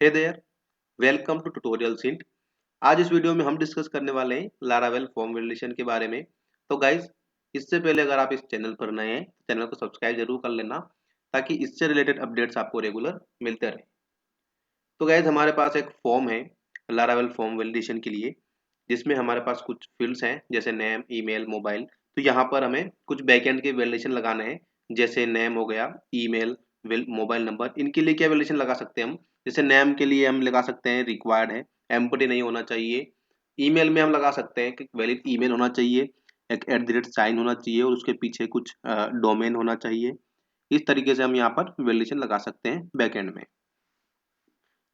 Hey there, welcome to tutorial सिंट। आज इस वीडियो में हम डिस्कस करने वाले हैं लारावेल फॉर्म वैलिडेशन के बारे में। तो गाइज, इससे पहले अगर आप इस चैनल पर नए हैं तो चैनल को सब्सक्राइब जरूर कर लेना ताकि इससे रिलेटेड अपडेट्स आपको रेगुलर मिलते रहे। तो गाइज, हमारे पास एक फॉर्म है लारावेल फॉर्म वैलिडेशन के लिए, जिसमें हमारे पास कुछ फील्ड्स हैं जैसे नेम, ईमेल, मोबाइल। तो यहाँ पर हमें कुछ बैकएंड के वैलिडेशन लगाने हैं, जैसे नेम हो गया, ईमेल, मोबाइल नंबर। इनके लिए क्या वैलिडेशन लगा सकते हैं हम? जैसे नेम के लिए हम लगा सकते हैं रिक्वायर्ड है, एम्प्टी नहीं होना चाहिए। ईमेल में हम लगा सकते हैं कि वैलिड ईमेल होना चाहिए, एक @ होना चाहिए और उसके पीछे कुछ डोमेन होना चाहिए। इस तरीके से हम यहाँ पर वैलिडेशन लगा सकते हैं बैकएंड में।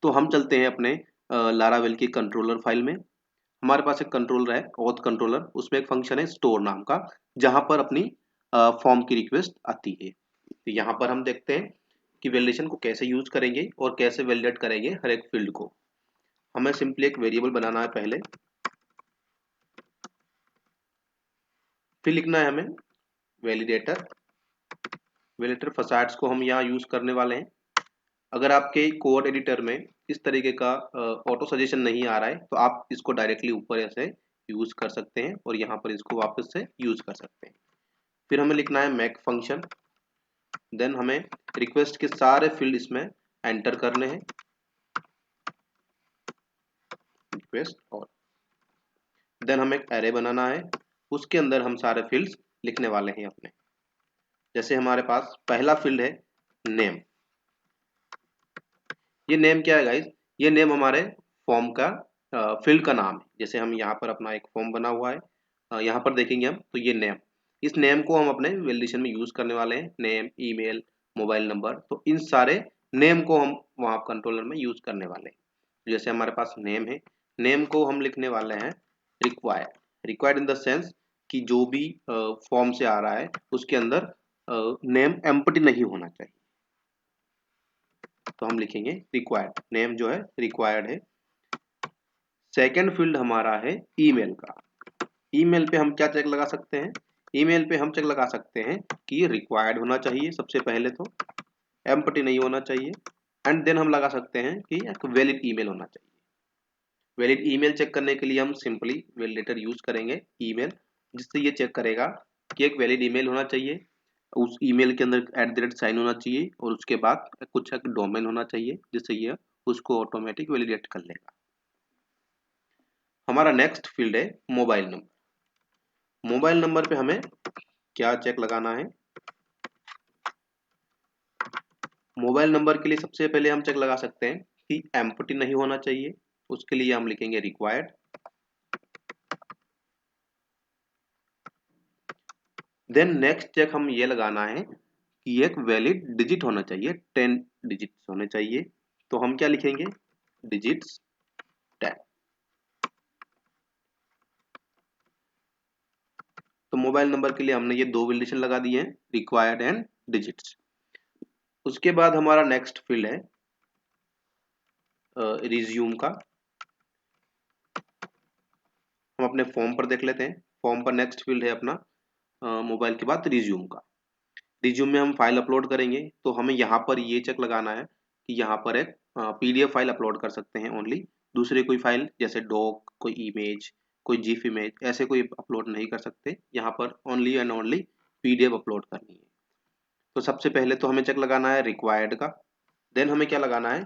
तो हम चलते हैं अपने लारावेल की कंट्रोलर फाइल में। हमारे पास एक कंट्रोलर है, ऑथ कंट्रोलर। उसमें एक फंक्शन है स्टोर नाम का, जहां पर अपनी फॉर्म की रिक्वेस्ट आती है। तो यहाँ पर हम देखते हैं कि वैलिडेशन को कैसे यूज करेंगे और कैसे वैलिडेट करेंगे हर एक फील्ड को। हमें सिंपली एक वेरिएबल बनाना है पहले, फिर लिखना है हमें वैलिडेटर। वैलिडेटर फसाड्स को हम यहाँ यूज करने वाले हैं। अगर आपके कोड एडिटर में इस तरीके का ऑटो सजेशन नहीं आ रहा है तो आप इसको डायरेक्टली ऊपर ऐसे यूज कर सकते हैं और यहाँ पर इसको वापस से यूज कर सकते हैं। फिर हमें लिखना है मेक फंक्शन। देन हमें रिक्वेस्ट के सारे फील्ड इसमें एंटर करने हैं, रिक्वेस्ट। और देन हमें एक एरे बनाना है, उसके अंदर हम सारे फील्ड्स लिखने वाले हैं अपने। जैसे हमारे पास पहला फील्ड है नेम। ये नेम क्या है गाइज? ये नेम हमारे फॉर्म का फील्ड का नाम है। जैसे हम यहाँ पर अपना एक फॉर्म बना हुआ है, यहाँ पर देखेंगे हम, तो ये नेम, इस नेम को हम अपने वैलिडेशन में यूज करने वाले हैं। नेम, ईमेल, मोबाइल नंबर, तो इन सारे नेम को हम वहाँ कंट्रोलर में यूज करने वाले हैं। जैसे हमारे पास नेम है, नेम को हम लिखने वाले हैं required. Required in the sense कि जो भी फॉर्म से आ रहा है उसके अंदर नेम एम्प्टी नहीं होना चाहिए। तो हम लिखेंगे रिक्वायर्ड, नेम जो है रिक्वायर्ड है। सेकेंड फील्ड हमारा है ईमेल का। ईमेल पे हम क्या चेक लगा सकते हैं? ईमेल पे हम चेक लगा सकते हैं कि रिक्वायर्ड होना चाहिए सबसे पहले, तो एम्प्टी नहीं होना चाहिए। एंड देन हम लगा सकते हैं कि एक वैलिड ईमेल होना चाहिए। वैलिड ईमेल चेक करने के लिए हम सिंपली वैलिडेटर यूज करेंगे ईमेल, जिससे ये चेक करेगा कि एक वैलिड ईमेल होना चाहिए, उस ईमेल के अंदर @ होना चाहिए और उसके बाद कुछ एक डोमेन होना चाहिए, जिससे ये उसको ऑटोमेटिक वैलिडेट कर लेगा। हमारा नेक्स्ट फील्ड है मोबाइल नंबर। मोबाइल नंबर पे हमें क्या चेक लगाना है? मोबाइल नंबर के लिए सबसे पहले हम चेक लगा सकते हैं कि एम्प्टी नहीं होना चाहिए। उसके लिए हम लिखेंगे रिक्वायर्ड। देन नेक्स्ट चेक हम ये लगाना है कि एक वैलिड डिजिट होना चाहिए, 10 डिजिट्स होने चाहिए। तो हम क्या लिखेंगे? डिजिट्स 10। तो मोबाइल नंबर के लिए हमने ये दो वैलिडेशन लगा दिए हैं, रिक्वायर्ड एंड डिजिट्स। उसके बाद हमारा नेक्स्ट फील्ड है रिज्यूम का। हम अपने फॉर्म पर देख लेते हैं। फॉर्म पर नेक्स्ट फील्ड है अपना मोबाइल के बाद रिज्यूम का। रिज्यूम में हम फाइल अपलोड करेंगे, तो हमें यहाँ पर ये चेक लगाना है कि यहाँ पर एक पीडीएफ फाइल अपलोड कर सकते हैं ओनली। दूसरे कोई फाइल जैसे डॉक, कोई इमेज, कोई जीफ इमेज, ऐसे कोई अपलोड नहीं कर सकते। यहाँ पर only and only PDF upload करनी है। तो सबसे पहले तो हमें चेक लगाना है रिक्वायर्ड का। देन हमें क्या लगाना है?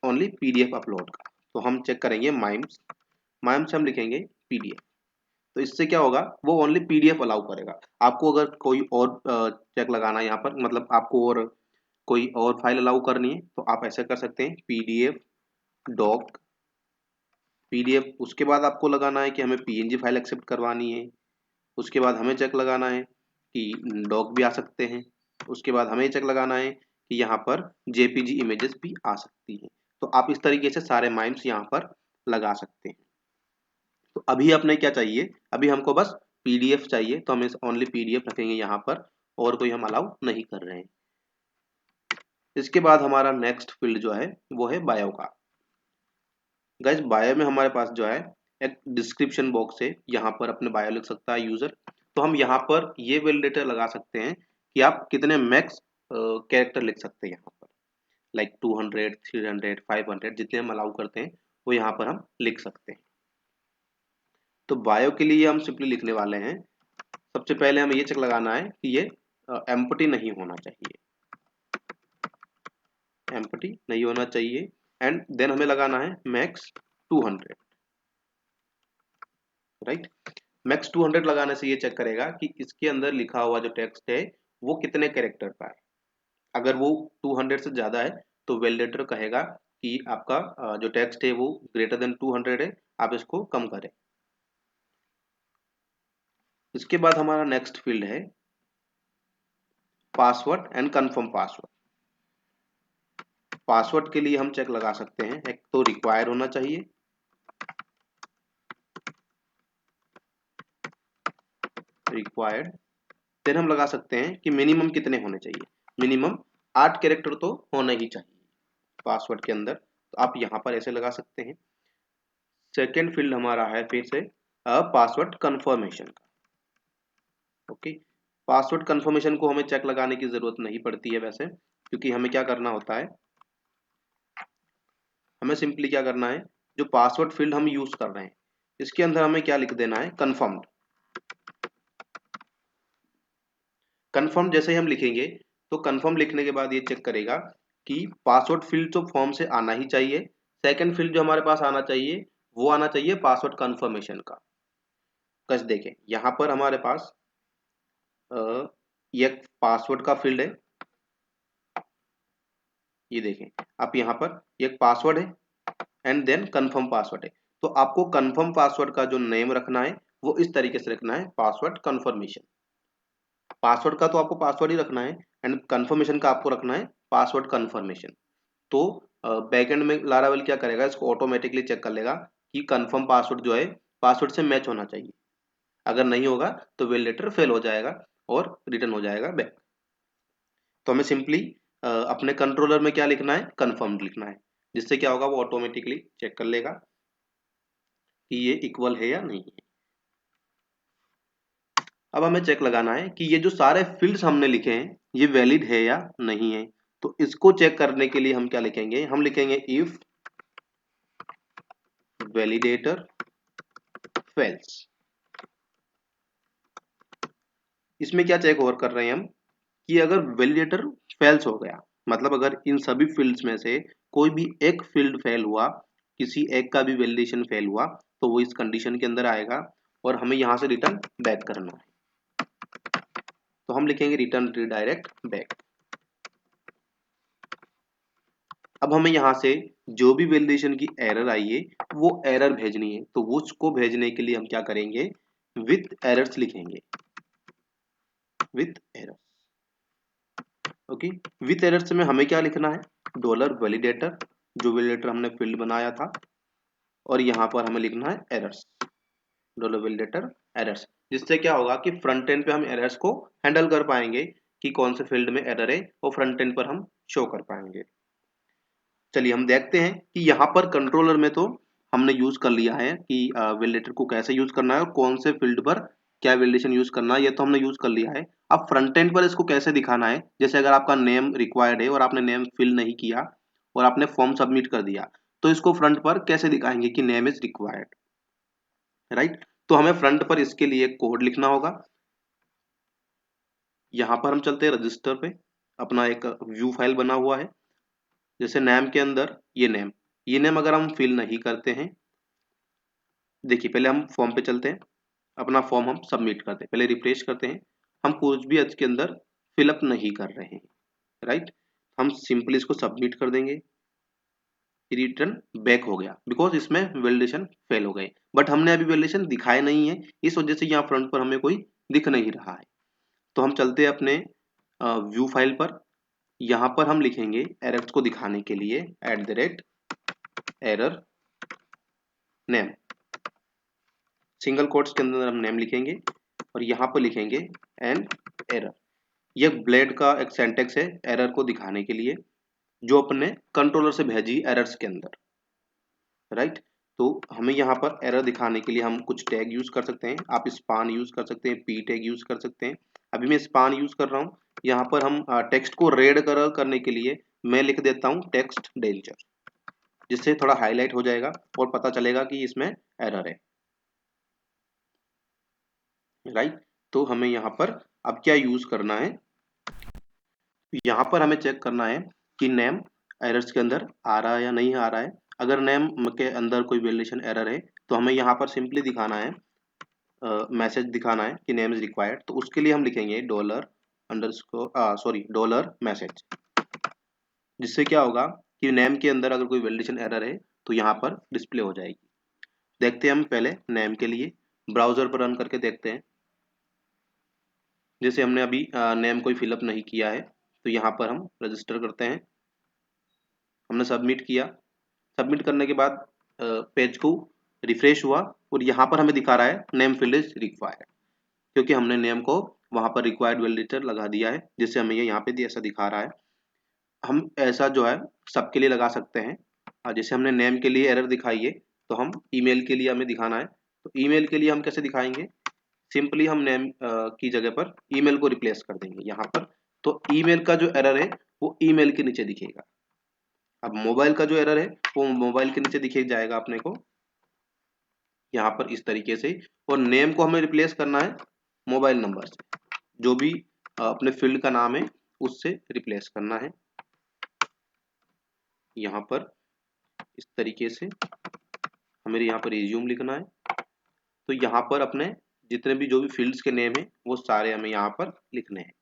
ओनली पीडीएफ अपलोड का। तो हम चेक करेंगे माइम्स। माइम्स हम लिखेंगे पीडीएफ। तो इससे क्या होगा? वो ओनली पीडीएफ अलाउ करेगा। आपको अगर कोई और चेक लगाना है यहाँ पर, मतलब आपको और कोई और फाइल अलाउ करनी है, तो आप ऐसे कर सकते हैं पीडीएफ, डॉक, पीडीएफ। उसके बाद आपको लगाना है कि हमें पीएनजी फाइल एक्सेप्ट करवानी है। उसके बाद हमें चेक लगाना है कि डॉक भी आ सकते हैं। उसके बाद हमें चेक लगाना है कि यहाँ पर जेपीजी इमेजेस भी आ सकती हैं। तो आप इस तरीके से सारे माइम्स यहाँ पर लगा सकते हैं। तो अभी अपने क्या चाहिए? अभी हमको बस पीडीएफ चाहिए, तो हम ओनली पीडीएफ रखेंगे यहाँ पर, और कोई हम अलाउ नहीं कर रहे हैं। इसके बाद हमारा नेक्स्ट फील्ड जो है वो है बायो का। गाइस, बायो में हमारे पास जो है एक डिस्क्रिप्शन बॉक्स है, यहाँ पर अपने बायो लिख सकता है यूजर। तो हम यहाँ पर ये वैलिडेटर लगा सकते हैं कि आप कितने मैक्स कैरेक्टर लिख सकते हैं यहाँ पर। लाइक 200, 300, 500 जितने हम अलाउ करते हैं वो यहाँ पर हम लिख सकते हैं। तो बायो के लिए हम सिंपली लिखने वाले हैं, सबसे पहले हमें ये चेक लगाना है कि ये एम्प्टी नहीं होना चाहिए, एम्प्टी नहीं होना चाहिए। एंड देन हमें लगाना है मैक्स 200, राइट। मैक्स 200 लगाने से ये चेक करेगा कि इसके अंदर लिखा हुआ जो टेक्स्ट है वो कितने कैरेक्टर का है। अगर वो 200 से ज्यादा है तो वैलिडेटर कहेगा कि आपका जो टेक्स्ट है वो ग्रेटर देन 200 है, आप इसको कम करें। इसके बाद हमारा नेक्स्ट फील्ड है password and confirm password. Password के लिए हम चेक लगा सकते हैं, एक तो रिक्वायर होना चाहिए, रिक्वायर्ड। फिर हम लगा सकते हैं कि मिनिमम कितने होने चाहिए, मिनिमम 8 कैरेक्टर तो होना ही चाहिए पासवर्ड के अंदर, तो आप यहाँ पर ऐसे लगा सकते हैं। सेकेंड फील्ड हमारा है फिर से पासवर्ड कंफर्मेशन का। ओके, पासवर्ड कंफर्मेशन को हमें चेक लगाने की जरूरत नहीं पड़ती है वैसे, क्योंकि हमें क्या करना होता है, हमें सिंपली क्या करना है, जो पासवर्ड फील्ड हम यूज कर रहे हैं इसके अंदर हमें क्या लिख देना है, कंफर्म्ड। कंफर्म जैसे ही हम लिखेंगे तो कंफर्म लिखने के बाद ये चेक करेगा कि पासवर्ड फील्ड तो फॉर्म से आना ही चाहिए। सेकंड फील्ड जो हमारे पास आना चाहिए वो आना चाहिए पासवर्ड कंफर्मेशन का। कस देखें यहाँ पर हमारे पास ये पासवर्ड का फील्ड है, ये देखें आप यहाँ पर एक पासवर्ड है एंड देन कंफर्म पासवर्ड है। तो आपको कंफर्म पासवर्ड का जो नेम रखना है वो इस तरीके से रखना है, पासवर्ड कंफर्मेशन। पासवर्ड का तो आपको पासवर्ड ही रखना है एंड कंफर्मेशन का आपको रखना है पासवर्ड कंफर्मेशन। तो बैकएंड में लारावेल क्या करेगा, इसको ऑटोमेटिकली चेक कर लेगा कि कंफर्म पासवर्ड जो है पासवर्ड से मैच होना चाहिए। अगर नहीं होगा तो वैलिडेटर फेल हो जाएगा और रिटर्न हो जाएगा बैक। तो हमें सिंपली अपने कंट्रोलर में क्या लिखना है, कंफर्म्ड लिखना है, जिससे क्या होगा वो ऑटोमेटिकली चेक कर लेगा कि ये इक्वल है या नहीं है। अब हमें चेक लगाना है कि ये जो सारे फील्ड्स हमने लिखे हैं ये वैलिड है या नहीं है। तो इसको चेक करने के लिए हम क्या लिखेंगे, हम लिखेंगे इफ वैलिडेटर फेल्स। इसमें क्या चेक और कर रहे हैं हम कि अगर वैलिडेटर फेल्स हो गया, मतलब अगर इन सभी फील्ड्स में से कोई भी एक फील्ड फेल हुआ, किसी एक का भी वैलिडेशन फेल हुआ, तो वो इस कंडीशन के अंदर आएगा और हमें यहां से रिटर्न बैक करना है। तो हम लिखेंगे रिटर्न रिडायरेक्ट बैक। अब हमें यहां से जो भी वैलिडेशन की एरर आई है वो एरर भेजनी है, तो वो उसको भेजने के लिए हम क्या करेंगे, विथ एरर्स लिखेंगे, with errors. Okay, with errors में हमें क्या लिखना है, डॉलर वैलिडेटर, जो वैलिडेटर हमने फील्ड बनाया था, और यहां पर हमें लिखना है एरर्स, डॉलर वैलिडेटर एरर्स। जिससे क्या होगा कि फ्रंट एंड पे हम एरर्स को हैंडल कर पाएंगे कि कौन से फील्ड में एरर है और फ्रंट एंड पर हम शो कर पाएंगे। चलिए हम देखते हैं कि यहाँ पर कंट्रोलर में तो हमने यूज कर लिया है कि वैलिडेटर को कैसे यूज करना है और कौन से फील्ड पर क्या वैलिडेशन यूज करना है, ये तो हमने यूज कर लिया है। अब फ्रंट एंड पर इसको कैसे दिखाना है, जैसे अगर आपका नेम रिक्वायर्ड है और आपने नेम फिल नहीं किया और आपने फॉर्म सबमिट कर दिया, तो इसको फ्रंट पर कैसे दिखाएंगे कि नेम इज रिक्वायर्ड, राइट। तो हमें फ्रंट पर इसके लिए कोड लिखना होगा। यहाँ पर हम चलते हैं रजिस्टर पे, अपना एक व्यू फाइल बना हुआ है, जैसे नेम के अंदर ये नेम अगर हम फिल नहीं करते हैं, देखिए पहले हम फॉर्म पे चलते हैं, अपना फॉर्म हम सबमिट करते हैं, पहले रिफ्रेश करते हैं, हम कुछ भी इसके अंदर फिलअप नहीं कर रहे हैं, राइट। हम सिंपली इसको सबमिट कर देंगे, रिटर्न बैक हो गया बिकॉज इसमें वैलिडेशन फेल हो गए, बट हमने अभी वैलिडेशन दिखाए नहीं है, इस वजह से यहाँ फ्रंट पर हमें कोई दिख नहीं रहा है। तो हम चलते हैं अपने व्यू फाइल पर, यहाँ पर हम लिखेंगे एरर्स को दिखाने के लिए @error नेम, सिंगल कोट्स के अंदर हम नेम लिखेंगे और यहाँ पर लिखेंगे एन एरर। ये ब्लेड का एक सेंटेक्स है एरर को दिखाने के लिए, जो अपने कंट्रोलर से भेजी एरर्स के अंदर, राइट। तो हमें यहाँ पर एरर दिखाने के लिए हम कुछ टैग यूज कर सकते हैं, आप स्पान यूज कर सकते हैं, पी टैग यूज कर सकते हैं। अभी मैं स्पान यूज कर रहा हूँ। यहाँ पर हम टेक्स्ट को रेड कलर करने के लिए मैं लिख देता हूँ टेक्स्ट डेंजर, जिससे थोड़ा हाईलाइट हो जाएगा और पता चलेगा कि इसमें एरर है, राइट। तो हमें यहाँ पर अब क्या यूज करना है, यहाँ पर हमें चेक करना है कि नेम एरर्स के अंदर आ रहा है या नहीं आ रहा है। अगर नेम के अंदर कोई वैलिडेशन एरर है तो हमें यहाँ पर सिंपली दिखाना है, मैसेज दिखाना है कि नेम इज रिक्वायर्ड। तो उसके लिए हम लिखेंगे डॉलर मैसेज, जिससे क्या होगा कि नेम के अंदर अगर कोई वैलिडेशन एरर है तो यहाँ पर डिस्प्ले हो जाएगी। देखते हैं हम पहले नेम के लिए ब्राउजर पर रन करके देखते हैं। जैसे हमने अभी नेम कोई फिलअप नहीं किया है तो यहाँ पर हम रजिस्टर करते हैं। हमने सबमिट किया, सबमिट करने के बाद पेज को रिफ्रेश हुआ और यहाँ पर हमें दिखा रहा है नेम फील्ड इज रिक्वायर्ड, क्योंकि हमने नेम को वहाँ पर रिक्वायर्ड वैलिडेटर लगा दिया है, जिससे हमें ये यहाँ पे ऐसा दिखा रहा है। हम ऐसा जो है सबके लिए लगा सकते हैं। जैसे हमने नेम के लिए एरर दिखाई है तो हम ईमेल के लिए हमें दिखाना है, तो ईमेल के लिए हम कैसे दिखाएंगे, सिंपली हम नेम की जगह पर ईमेल को रिप्लेस कर देंगे यहाँ पर। तो ईमेल का जो एरर है वो ईमेल के नीचे दिखेगा। अब मोबाइल का जो एरर है वो मोबाइल के नीचे दिखे जाएगा अपने को यहाँ पर इस तरीके से। और नेम को हमें रिप्लेस करना है मोबाइल नंबर से, जो भी अपने फील्ड का नाम है उससे रिप्लेस करना है यहाँ पर इस तरीके से। हमें यहाँ पर रिज्यूम लिखना है, तो यहाँ पर अपने जितने भी जो भी फील्ड्स के नेम है वो सारे हमें यहाँ पर लिखने हैं,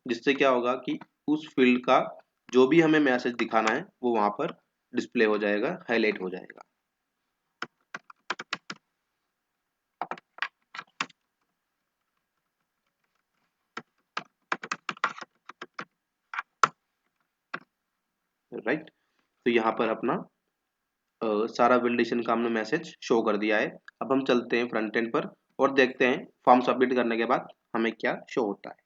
जिससे क्या होगा कि उस फील्ड का जो भी हमें मैसेज दिखाना है वो वहां पर डिस्प्ले हो जाएगा, हाईलाइट हो जाएगा। राइट। तो यहाँ पर अपना सारा वैलिडेशन का हमने मैसेज शो कर दिया है। अब हम चलते हैं फ्रंट एंड पर और देखते हैं फॉर्म सबमिट करने के बाद हमें क्या शो होता है।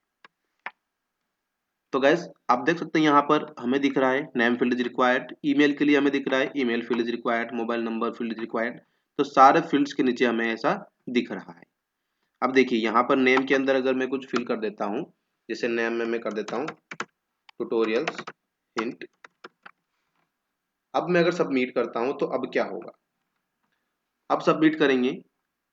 तो गैस आप देख सकते हैं यहाँ पर हमें दिख रहा है name field is required, email के लिए हमें दिख रहा है email field is required, mobile number field is required. तो सारे फील्ड्स के नीचे हमें ऐसा दिख रहा है। अब देखिए यहाँ पर नेम के अंदर अगर मैं कुछ फिल कर देता हूँ, जैसे नेम में मैं कर देता हूँ ट्यूटोरियल्स हिंट। अब मैं अगर सबमिट करता हूँ तो अब क्या होगा, अब सबमिट करेंगे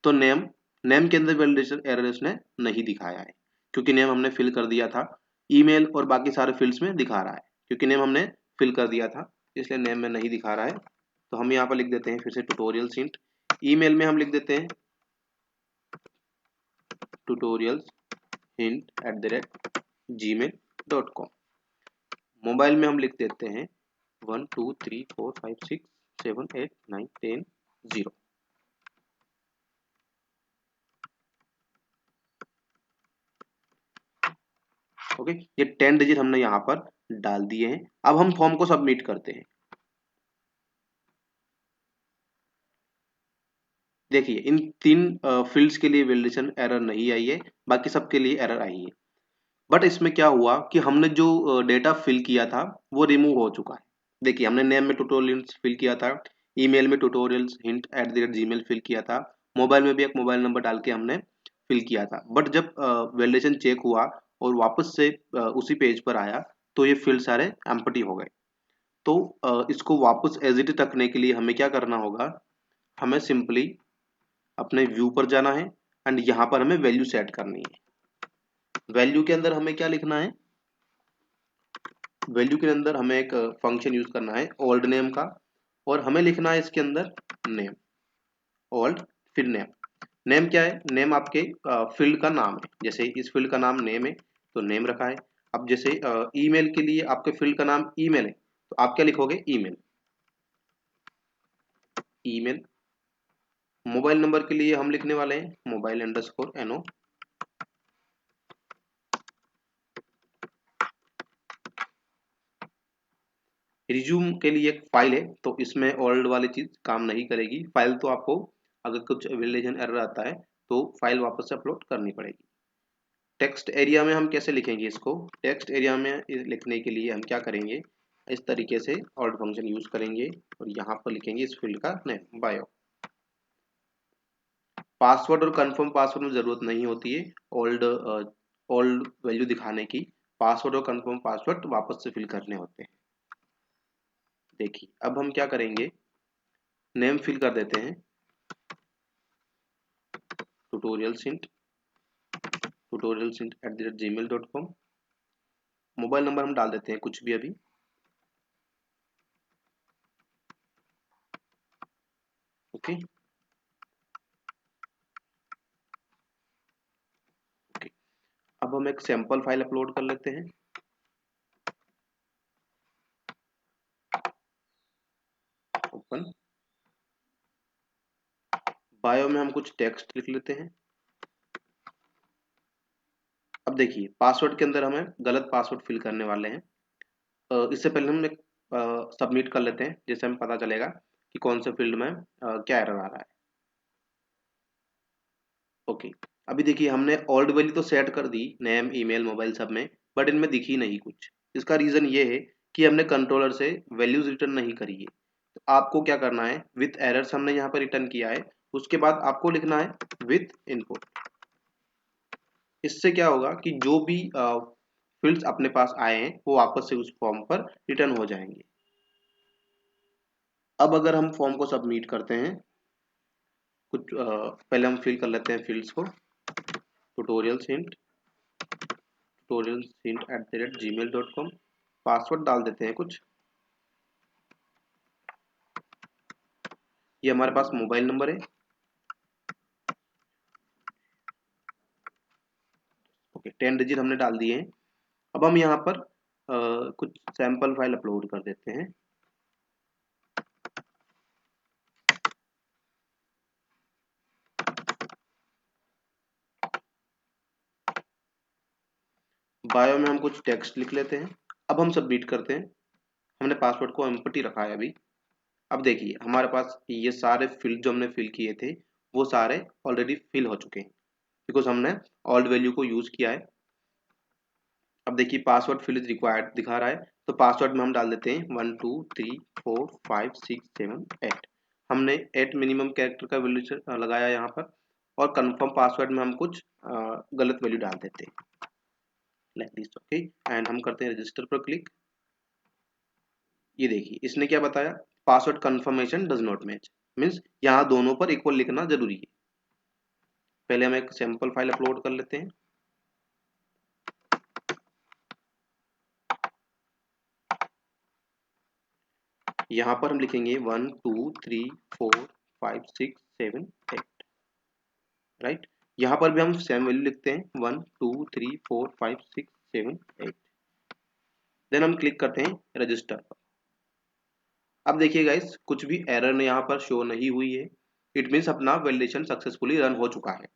तो नेम नेम के अंदर वैलिडेशन एरर उसने नहीं दिखाया है, क्योंकि नेम हमने फिल कर दिया था। ईमेल और बाकी सारे फील्ड्स में दिखा रहा है, क्योंकि नेम हमने फिल कर दिया था, इसलिए नेम में नहीं दिखा रहा है। तो हम यहाँ पर लिख देते हैं फिर से ट्यूटोरियल्स हिंट। ईमेल में हम लिख देते हैं ट्यूटोरियल्स हिंट @gmail.com। मोबाइल में हम लिख देते हैं 1 2 3 4 5 6 7 8 9 10 0। ओके, ये 10 डिजिट हमने यहाँ पर डाल दिए हैं। अब हम फॉर्म को सबमिट करते हैं। देखिए इन तीन फील्ड्स के लिए वैलिडेशन एरर नहीं आई है, बाकी सबके लिए एरर आई है। बट इसमें क्या हुआ कि हमने जो डेटा फिल किया था वो रिमूव हो चुका है। देखिए हमने नेम में ट्यूटोरियल्स फिल किया था, ईमेल में ट्यूटोरियल्स हिंट @gmail फिल किया था, मोबाइल में भी एक मोबाइल नंबर डाल के हमने फिल किया था। बट जब वैलिडेशन चेक हुआ और वापस से उसी पेज पर आया तो ये फील्ड सारे एम्प्टी हो गए। तो इसको वापस एज इट रखने के लिए हमें क्या करना होगा, हमें सिंपली अपने व्यू पर जाना है एंड यहाँ पर हमें वैल्यू सेट करनी है। वैल्यू के अंदर हमें क्या लिखना है, वैल्यू के अंदर हमें एक फंक्शन यूज करना है ओल्ड नेम का, और हमें लिखना है इसके अंदर नेम ओल्ड फिर नेम। नेम क्या है, नेम आपके फील्ड का नाम है। जैसे इस फील्ड का नाम नेम है तो नेम रखा है। अब जैसे ईमेल के लिए आपके फील्ड का नाम ईमेल है तो आप क्या लिखोगे ईमेल। ईमेल मोबाइल नंबर के लिए हम लिखने वाले हैं mobile_no। रिज्यूम के लिए एक फाइल है तो इसमें ओल्ड वाली चीज काम नहीं करेगी। फाइल तो आपको अगर कुछ वैलिडेशन एरर आता है तो फाइल वापस से अपलोड करनी पड़ेगी। टेक्स्ट एरिया में हम कैसे लिखेंगे इसको, टेक्स्ट एरिया में लिखने के लिए हम क्या करेंगे, इस तरीके से ओल्ड फंक्शन यूज करेंगे और यहाँ पर लिखेंगे इस फील्ड का नेम बायो। पासवर्ड और कंफर्म पासवर्ड में जरूरत नहीं होती है ओल्ड ओल्ड वैल्यू दिखाने की। पासवर्ड और कंफर्म पासवर्ड वापस से फिल करने होते हैं। देखिए अब हम क्या करेंगे, नेम फिल कर देते हैं tutorialsint@gmail.com। मोबाइल नंबर हम डाल देते हैं कुछ भी अभी। ओके ओके, अब हम एक सैंपल फाइल अपलोड कर लेते हैं। ओपन, बायो में हम कुछ टेक्स्ट लिख लेते हैं। अब देखिए पासवर्ड के अंदर हमें गलत पासवर्ड फिल करने वाले हैं। इससे पहले हम एक सबमिट कर लेते हैं, जिससे हमें पता चलेगा कि कौन से फील्ड में क्या एरर आ रहा है। ओके, अभी देखिए हमने ओल्ड वैल्यू तो सेट कर दी, नेम ईमेल मोबाइल सब में, बट इनमें दिखी नहीं कुछ। इसका रीजन ये है कि हमने कंट्रोलर से वैल्यूज रिटर्न नहीं करी है। तो आपको क्या करना है, विथ एरर्स हमने यहाँ पर रिटर्न किया है, उसके बाद आपको लिखना है विथ इनपुट। इससे क्या होगा कि जो भी फील्ड्स अपने पास आए हैं वो वापस से उस फॉर्म पर रिटर्न हो जाएंगे। अब अगर हम फॉर्म को सबमिट करते हैं, कुछ पहले हम फिल कर लेते हैं फील्ड्स को। tutorialsint@gmail.com, पासवर्ड डाल देते हैं कुछ। ये हमारे पास मोबाइल नंबर है। ओके, 10 डिजिट हमने डाल दिए हैं। अब हम यहाँ पर कुछ सैंपल फाइल अपलोड कर देते हैं। बायो में हम कुछ टेक्स्ट लिख लेते हैं। अब हम सबमिट करते हैं। हमने पासवर्ड को एम्प्टी रखा है अभी। अब देखिए हमारे पास ये सारे फील्ड जो हमने फिल किए थे वो सारे ऑलरेडी फिल हो चुके हैं, बिकॉज हमने ओल्ड वैल्यू को यूज किया है। अब देखिए पासवर्ड फिल इज रिक्वायर्ड दिखा रहा है, तो पासवर्ड में हम डाल देते हैं 1 2 3 4 5 6 7 8। हमने 8 मिनिमम कैरेक्टर का वैल्यू लगाया यहाँ पर, और कंफर्म पासवर्ड में हम कुछ गलत वैल्यू डाल देते हैं लाइक दिस। ओके, एंड हम करते हैं रजिस्टर पर क्लिक। ये देखिए इसने क्या बताया, password confirmation does not match, means यहाँ दोनों पर इक्वल लिखना जरूरी है। पहले हम एक सैंपल फाइल अपलोड कर लेते हैं। यहाँ पर हम लिखेंगे 1 2 3 4 5 6 7 8, राइट। यहाँ पर भी हम सेम वैल्यू लिखते हैं 1 2 3 4 5 6 7 8। देन हम क्लिक करते हैं रजिस्टर पर। अब देखिए गाइस कुछ भी एरर यहाँ पर शो नहीं हुई है। इट मीन्स अपना वैलिडेशन सक्सेसफुली रन हो चुका है।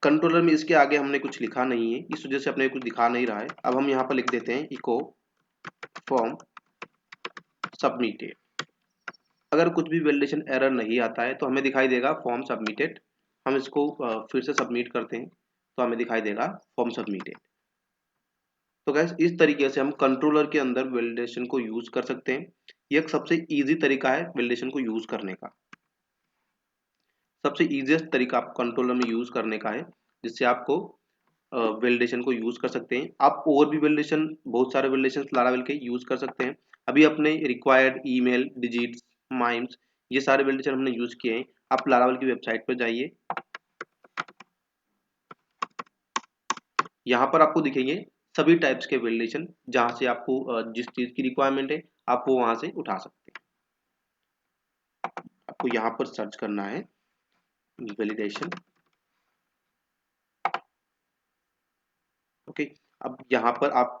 कंट्रोलर में इसके आगे हमने कुछ लिखा नहीं है, इस वजह से अपने कुछ दिखा नहीं रहा है। अब हम यहाँ पर लिख देते हैं इको फॉर्म सबमिटेड। अगर कुछ भी वैलिडेशन एरर नहीं आता है तो हमें दिखाई देगा फॉर्म सबमिटेड। हम इसको फिर से सबमिट करते हैं तो हमें दिखाई देगा फॉर्म सबमिटेड। तो गैस इस तरीके से हम कंट्रोलर के अंदर वैलिडेशन को यूज कर सकते हैं। ये एक सबसे इजी तरीका है वैलिडेशन को यूज करने का। सबसे इजीएस्ट तरीका आप कंट्रोलर में यूज करने का है, जिससे आपको वैलिडेशन को यूज कर सकते हैं। आप और भी वैलिडेशन, बहुत सारे वैलिडेशन लारावेल के यूज कर सकते हैं। अभी अपने रिक्वायर्ड ईमेल डिजिट्स माइम्स ये सारे वैलिडेशन हमने यूज किए हैं। आप लारावेल की वेबसाइट पर जाइए, यहाँ पर आपको दिखेंगे सभी टाइप्स के वैलिडेशन, जहां से आपको जिस चीज की रिक्वायरमेंट है आप वो वहां से उठा सकते हैं। आपको यहाँ पर सर्च करना है वैलिडेशन। ओके, अब यहाँ पर आप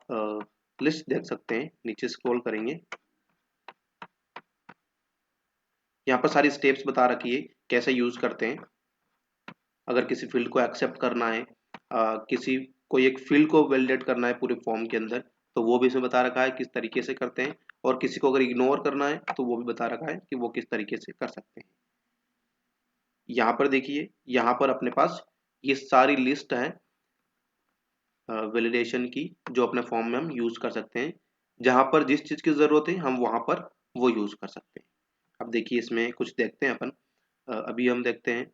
लिस्ट देख सकते हैं, नीचे स्क्रॉल करेंगे, यहाँ पर सारी स्टेप्स बता रखी है कैसे यूज करते हैं। अगर किसी फील्ड को एक्सेप्ट करना है, किसी कोई एक फील्ड को वैलिडेट करना है पूरे फॉर्म के अंदर, तो वो भी इसमें बता रखा है किस तरीके से करते हैं। और किसी को अगर इग्नोर करना है तो वो भी बता रखा है कि वो किस तरीके से कर सकते हैं। यहाँ पर देखिए, यहाँ पर अपने पास ये सारी लिस्ट है वैलिडेशन की, जो अपने फॉर्म में हम यूज कर सकते हैं। जहां पर जिस चीज की जरूरत है हम वहां पर वो यूज कर सकते हैं। अब देखिए इसमें कुछ देखते हैं अपन। अभी हम देखते हैं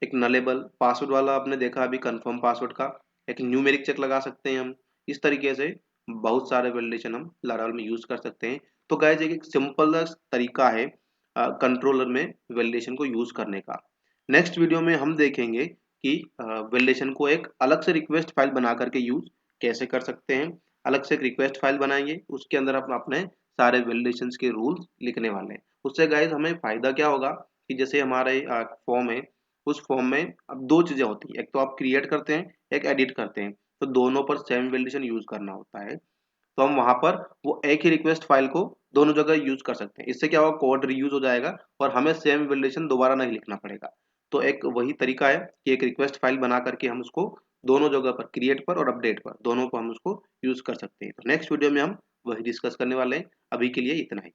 एक नलेबल पासवर्ड वाला, आपने देखा अभी कंफर्म पासवर्ड का एक न्यूमेरिक चेक लगा सकते हैं हम। इस तरीके से बहुत सारे वैलिडेशन हम लारावल में यूज कर सकते हैं। तो गाइस एक सिंपल तरीका है कंट्रोलर में वैलिडेशन को यूज करने का। नेक्स्ट वीडियो में हम देखेंगे कि वैलिडेशन को एक अलग से रिक्वेस्ट फाइल बना करके यूज कैसे कर सकते हैं। अलग से एक रिक्वेस्ट फाइल बनाएंगे, उसके अंदर हम अपने सारे वैलिडेशन के रूल्स लिखने वाले हैं। उससे गाइस हमें फायदा क्या होगा कि जैसे हमारे फॉर्म है, उस फॉर्म में अब दो चीजें होती हैं, एक तो आप क्रिएट करते हैं, एक एडिट करते हैं, तो दोनों पर सेम वैलिडेशन यूज करना होता है। तो हम वहां पर वो एक ही रिक्वेस्ट फाइल को दोनों जगह यूज कर सकते हैं। इससे क्या होगा, कोड रीयूज हो जाएगा और हमें सेम वैलिडेशन दोबारा नहीं लिखना पड़ेगा। तो एक वही तरीका है कि एक रिक्वेस्ट फाइल बना करके हम उसको दोनों जगह पर, क्रिएट पर और अपडेट पर, दोनों पर हम उसको यूज कर सकते हैं। तो नेक्स्ट वीडियो में हम वही डिस्कस करने वाले हैं। अभी के लिए इतना ही।